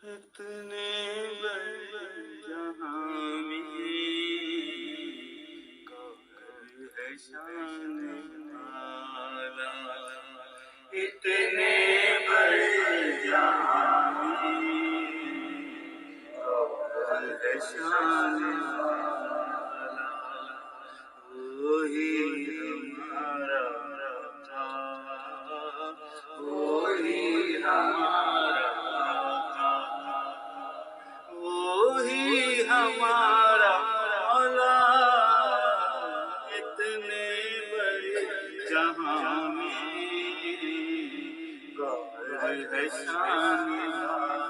اتنے بڑے جہاں میں گوہر ہے شان والا، اتنے بڑے جہاں میں گوہر ہے شان والا، وہی ہمارا آقا، وہی ہمارا آقا، وہی ہمارا مولا، اتنے بڑے جہاں میں گوہر ہے شان والا،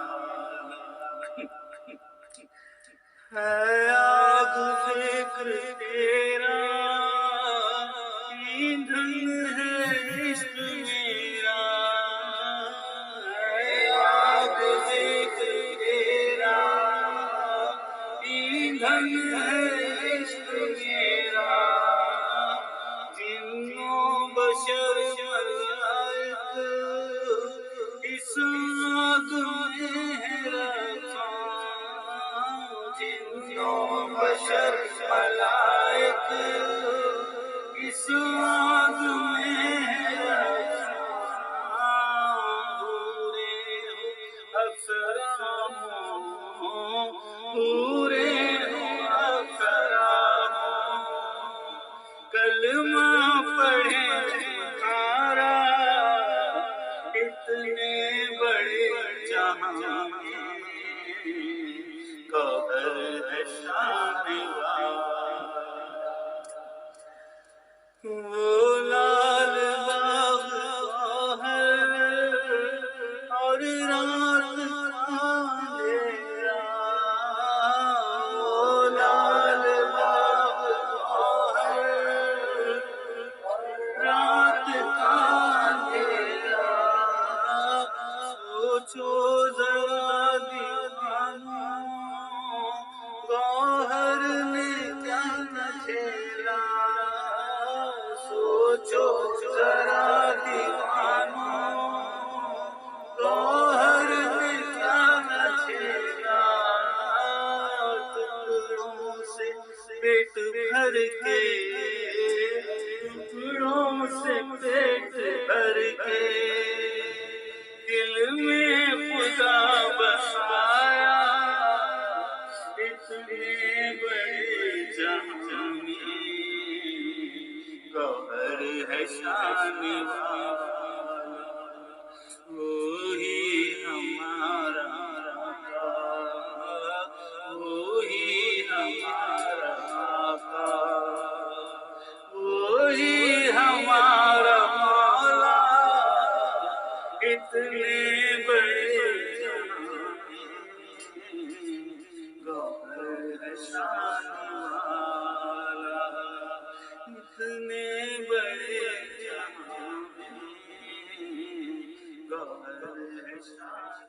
ہے آگ فکر تیرا، ایندھن ہے عشق میرا، ہے آگ فکر تیرا، ایندھن ہے عشق میرا، جن و بشر ملائک اس آگ میں ہے رکھا، جن و بشر ملائک اس آگ میں ہے رکھا، پورے افسرا ہوں، پورے افسرا ہوں، کلمہ پڑھیں تمہارا، اتنے بڑے جہاں میں گوہر ہے شان والا، وہ لال باغ گوہر اور رات کا اندھیرا، وہ لال باغ گوہر رات کا اندھیرا، سوچو ذرا دیوانوں، گوہر نے کیا نہ کھیلا، سوچو ذرا دیوانوں، گوہر نے کیا نہ کھیلا، ٹکڑوں سے پیٹ بھر کے، ٹکڑوں سے پیٹ بھر کے، دل میں خدا بسایا، اتنے بڑے جہاں میں گوہر ہے شان والا، وہی ہمارا آقا، وہی ہمارا آقا، وہی ہمارا مولا، اتنے بڑے جہاں میں گوہر ہے شان والا، اتنے بڑے جہاں میں گوہر ہے شان